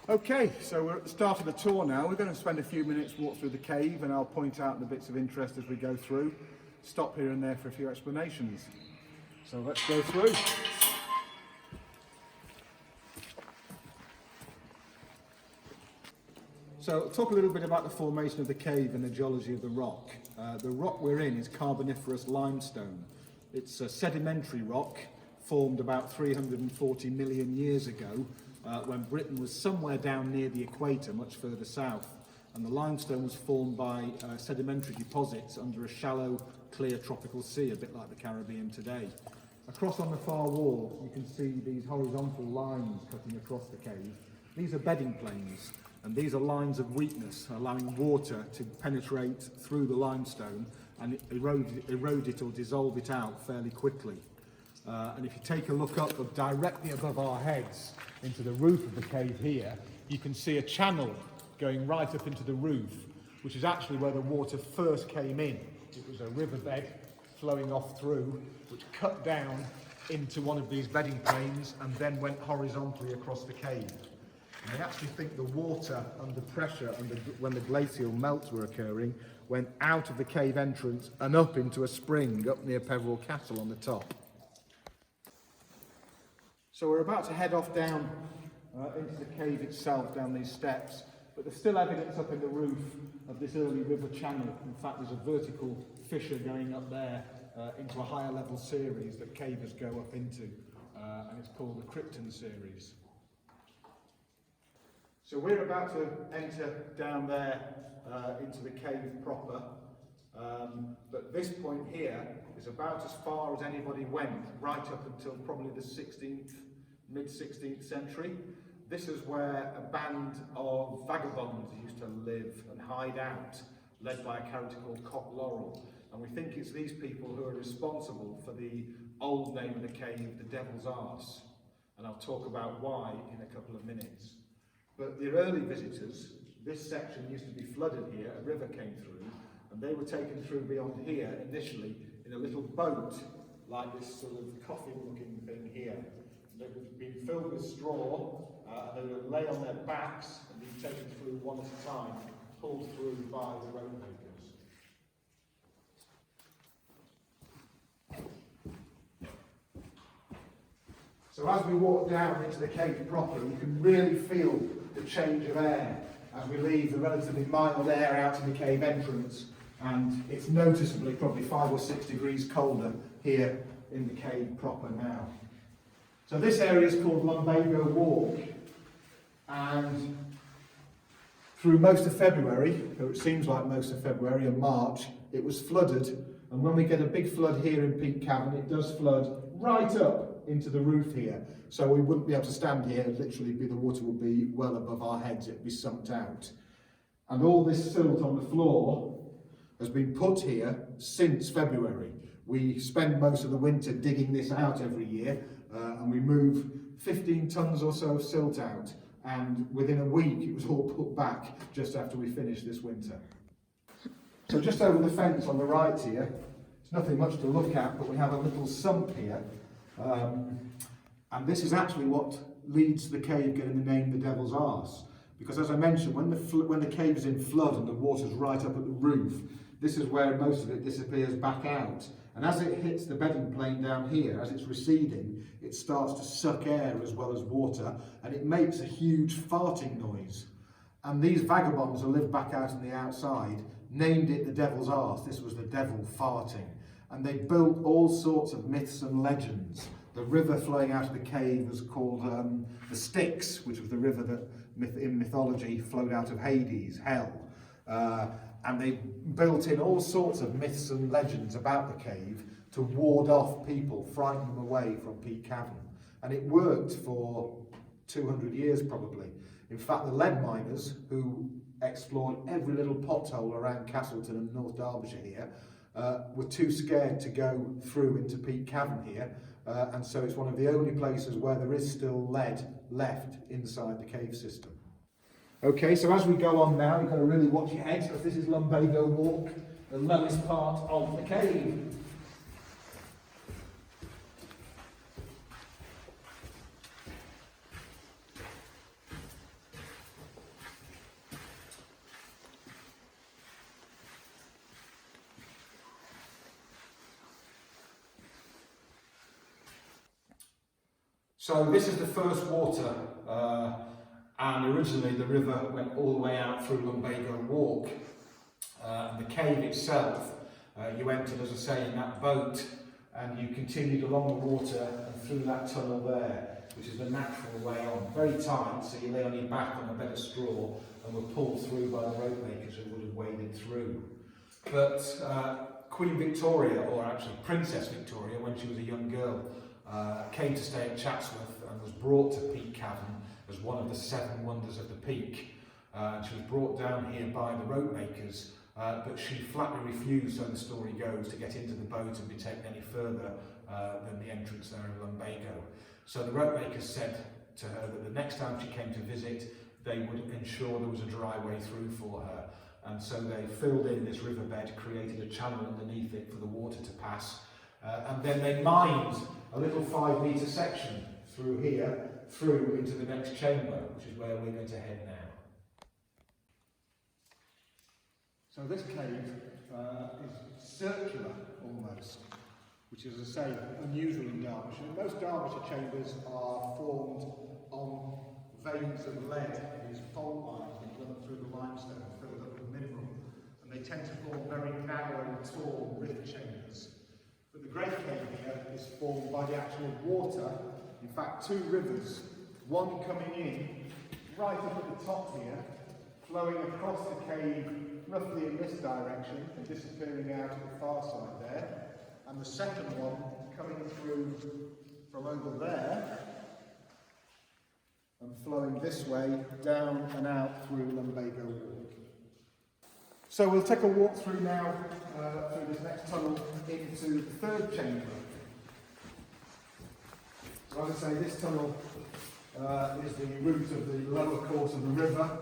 Okay, so we're at the start of the tour now. We're going to spend a few minutes walk through the cave and I'll point out the bits of interest as we go through. Stop here and there for a few explanations. So let's go through. So talk a little bit about the formation of the cave and the geology of the rock. The rock we're in is Carboniferous limestone. It's a sedimentary rock formed about 340 million years ago when Britain was somewhere down near the equator, much further south. And the limestone was formed by sedimentary deposits under a shallow, clear tropical sea, a bit like the Caribbean today. Across on the far wall, you can see these horizontal lines cutting across the cave. These are bedding planes, and these are lines of weakness, allowing water to penetrate through the limestone and erode it or dissolve it out fairly quickly. And if you take a look up directly above our heads into the roof of the cave here, you can see a channel going right up into the roof, which is actually where the water first came in. It was a riverbed flowing off through, which cut down into one of these bedding planes and then went horizontally across the cave. And they actually think the water under pressure when the glacial melts were occurring went out of the cave entrance and up into a spring up near Peveril Castle on the top. So we're about to head off down into the cave itself, down these steps, but there's still evidence up in the roof of this early river channel. In fact, there's a vertical fissure going up there into a higher level series that cavers go up into, and it's called the Krypton series. So we're about to enter down there into the cave proper, but this point here is about as far as anybody went, right up until probably the mid-16th century. This is where a band of vagabonds used to live and hide out, led by a character called Cock Laurel. And we think it's these people who are responsible for the old name of the cave, the Devils Arse. And I'll talk about why in a couple of minutes. But the early visitors, this section used to be flooded here, a river came through, and they were taken through beyond here initially in a little boat, like this sort of coffin-looking thing here. They would be filled with straw, and they would lay on their backs and be taken through one at a time, pulled through by the road makers. So as we walk down into the cave proper, you can really feel the change of air as we leave the relatively mild air out to the cave entrance, and it's noticeably probably 5 or 6 degrees colder here in the cave proper now. So this area is called Lumbago Walk, and through most of February, or it seems like most of February and March, it was flooded, and when we get a big flood here in Peak Cavern, it does flood right up into the roof here, so we wouldn't be able to stand here. Literally, the water would be well above our heads. It'd be sumped out, and all this silt on the floor has been put here since February. We spend most of the winter digging this out every year, and we move 15 tons or so of silt out, and within a week it was all put back just after we finished this winter. So just over the fence on the right here, it's nothing much to look at, but we have a little sump here. And this is actually what leads the cave getting the name the Devil's Arse, because as I mentioned, when the cave is in flood and the water's right up at the roof, this is where most of it disappears back out, and as it hits the bedding plane down here, as it's receding, it starts to suck air as well as water, and it makes a huge farting noise. And these vagabonds who live back out on the outside named it the Devil's Arse. This was the devil farting. And they built all sorts of myths and legends. The river flowing out of the cave was called the Styx, which was the river that in mythology flowed out of Hades, hell. And they built in all sorts of myths and legends about the cave to ward off people, frighten them away from Peak Cavern. And it worked for 200 years probably. In fact, the lead miners who explored every little pothole around Castleton and North Derbyshire here were too scared to go through into Peak Cavern here, and so it's one of the only places where there is still lead left inside the cave system. Okay, so as we go on now, you've got to really watch your head, because this is Lumbago Walk, the lowest part of the cave. So this is the first water, and originally the river went all the way out through Lumbago Walk. And the cave itself, you entered, as I say, in that boat, and you continued along the water and through that tunnel there, which is the natural way on. Very tight, so you lay on your back on a bed of straw and were pulled through by the rope makers who would have waded through. But Queen Victoria, or actually Princess Victoria, when she was a young girl, came to stay at Chatsworth and was brought to Peak Cavern as one of the 7 wonders of the Peak. She was brought down here by the rope makers, but she flatly refused, so the story goes, to get into the boat and be taken any further than the entrance there in Lumbago. So the rope makers said to her that the next time she came to visit, they would ensure there was a dry way through for her. And so they filled in this riverbed, created a channel underneath it for the water to pass, and then they mined a little 5-metre section through here, through into the next chamber, which is where we're going to head now. So this cave is circular almost, which is, as I say, unusual in Derbyshire. Most Derbyshire chambers are formed on veins of lead, these fault lines that run through the limestone filled up with mineral, and they tend to form very narrow, tall rift chambers. But the Great Cave here is formed by the actual water, in fact 2 rivers, one coming in right up at the top here, flowing across the cave roughly in this direction and disappearing out at the far side there, and the second one coming through from over there and flowing this way down and out through Lumbago Walk. So we'll take a walk through now through this next tunnel into the 3rd chamber. So as I say, this tunnel is the route of the lower course of the river.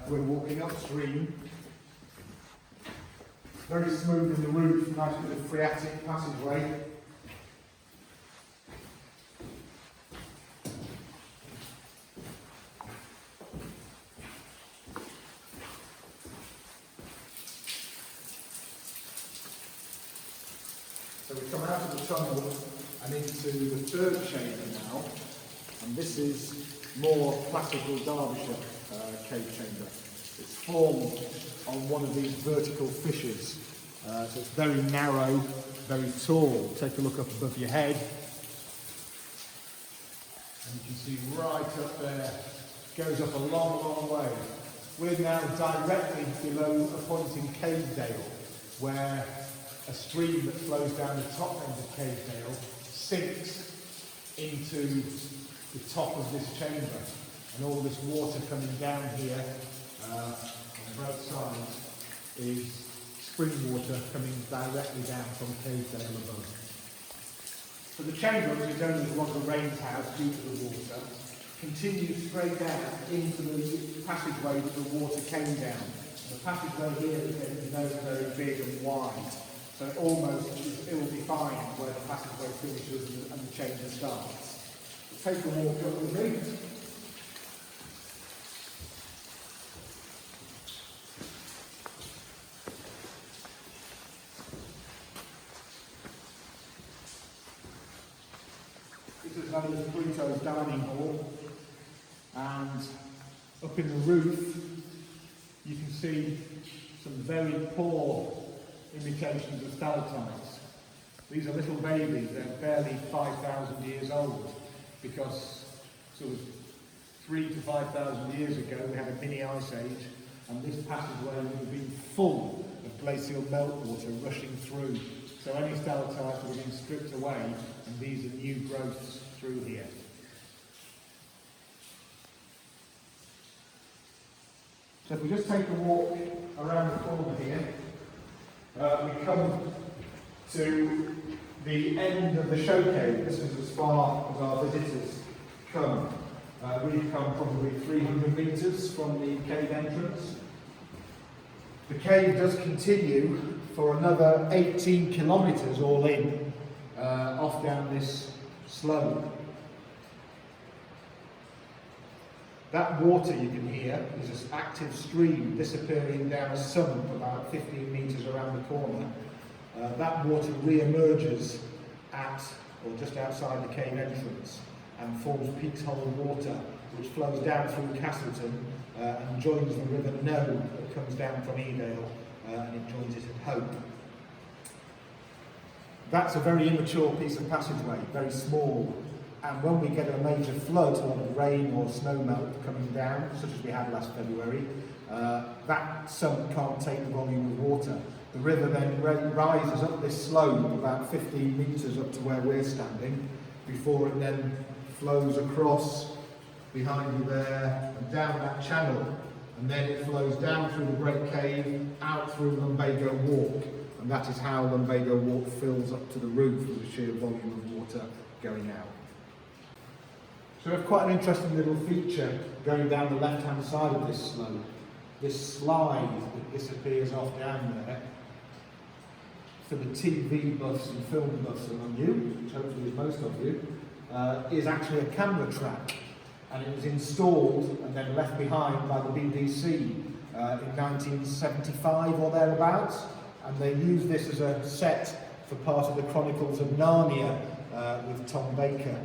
We're walking upstream. Very smooth in the roof, nice bit of phreatic passageway. So we come out of the tunnel and into the 3rd chamber now, and this is more classical Derbyshire cave chamber. It's formed on one of these vertical fissures, so it's very narrow, very tall. Take a look up above your head, and you can see right up there, goes up a long, long way. We're now directly below a point in Cavedale, where a stream that flows down the top end of Cavedale sinks into the top of this chamber, and all this water coming down here on both sides is spring water coming directly down from Cavedale above. So the chamber, which is only was a rains house due to the water, continues straight down into the passageway that the water came down. And the passageway here is very, very big and wide, so it almost is ill-defined where the passageway finishes and the chamber starts. Take a walk up with me. This is known as Brito's dining hall, and up in the roof you can see some very poor imitations of stalactites. These are little babies, they're barely 5,000 years old, because sort of 3,000 to 5,000 years ago we had a mini ice age, and this passageway would have been full of glacial meltwater rushing through. So any stalactites would have been stripped away, and these are new growths through here. So if we just take a walk around the corner here, we come to the end of the show cave. This is as far as our visitors come. We've come probably 300 metres from the cave entrance. The cave does continue for another 18 kilometres all in, off down this slope. That water you can hear is an active stream disappearing down a sump about 15 metres around the corner. That water re-emerges at or just outside the cave entrance, and forms Peak's Hollow water, which flows down through Castleton and joins the River Noe that comes down from Edale and it joins it at Hope. That's a very immature piece of passageway, very small, and when we get a major flood, a lot of rain or snow melt coming down, such as we had last February, that sump can't take the volume of water. The river then rises up this slope about 15 metres up to where we're standing, before it then flows across behind you there and down that channel, and then it flows down through the Great Cave, out through Lumbago Walk, and that is how Lumbago Walk fills up to the roof with the sheer volume of water going out. So we have quite an interesting little feature going down the left-hand side of this slope. This slide that disappears off down there, for the TV buffs and film buffs among you, which hopefully is most of you, is actually a camera track, and it was installed and then left behind by the BBC in 1975 or thereabouts, and they used this as a set for part of the Chronicles of Narnia with Tom Baker,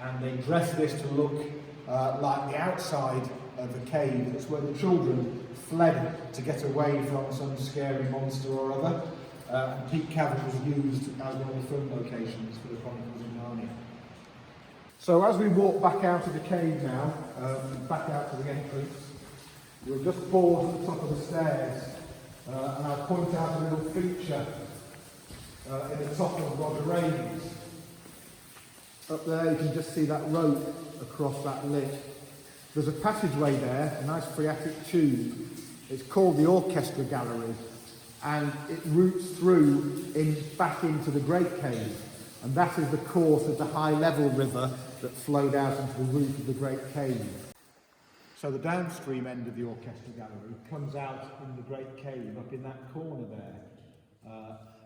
and they dressed this to look like the outside of a cave. It's where the children fled to get away from some scary monster or other. And Peak Cavern was used as one of the film locations for the Chronicles of Narnia. So as we walk back out of the cave now, back out to the entrance, we'll just pause at the top of the stairs and I'll point out a little feature in the top of Roger Rains. Up there you can just see that rope across that lip. There's a passageway there, a nice phreatic tube. It's called the Orchestral Gallery, and it routes through back into the Great Cave, and that is the course of the high-level river that flowed out into the roof of the Great Cave. So the downstream end of the Orchestral Gallery comes out in the Great Cave, up in that corner there.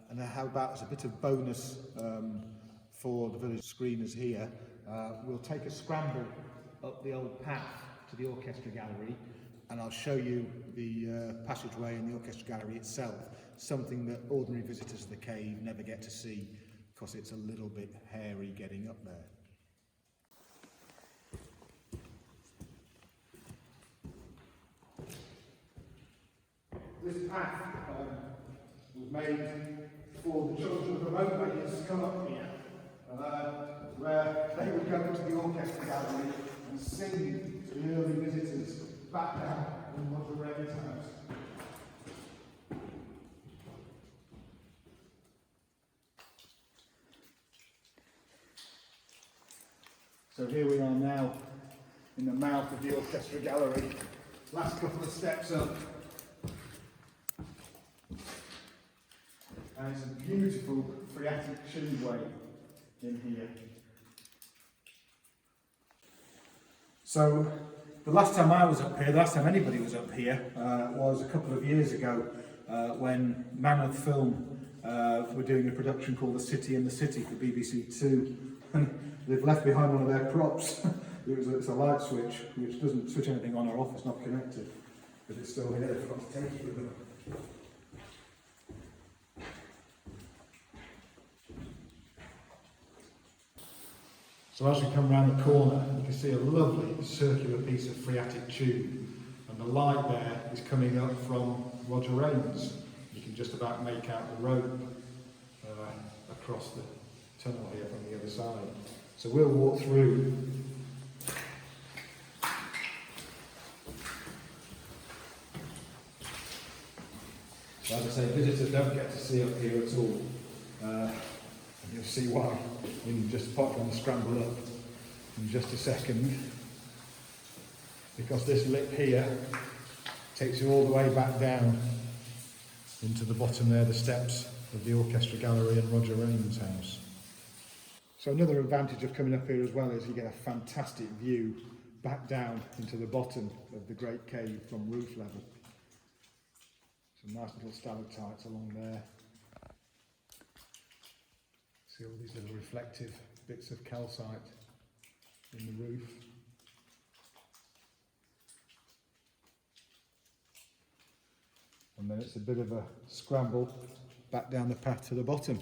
And how about as a bit of bonus for the village screeners here, we'll take a scramble up the old path to the Orchestra Gallery, and I'll show you the passageway and the Orchestra Gallery itself, something that ordinary visitors to the cave never get to see because it's a little bit hairy getting up there. This path was made for the children of the roadmakers to come up here, where they would go to the Orchestra Gallery and sing to the early visitors back down in Roger Rains' house. So here we are now in the mouth of the Orchestra Gallery. Last couple of steps up. And it's a beautiful phreatic tubeway in here. So the last time I was up here, the last time anybody was up here, was a couple of years ago when Mammoth Film were doing a production called The City in the City for BBC Two. And they've left behind one of their props. It's a light switch which doesn't switch anything on or off, it's not connected, but it's still here. I've got to take it with them. So as we come round the corner, you can see a lovely circular piece of phreatic tube, and the light there is coming up from Roger Rains. You can just about make out the rope across the tunnel here from the other side. So we'll walk through. So as I say, visitors don't get to see up here at all. You'll see why in just pop on the scramble up in just a second, because this lip here takes you all the way back down into the bottom there, the steps of the Orchestra Gallery and Roger Rains' house. So another advantage of coming up here as well is you get a fantastic view back down into the bottom of the Great Cave from roof level. Some nice little stalactites along there. See all these little reflective bits of calcite in the roof. And then it's a bit of a scramble back down the path to the bottom.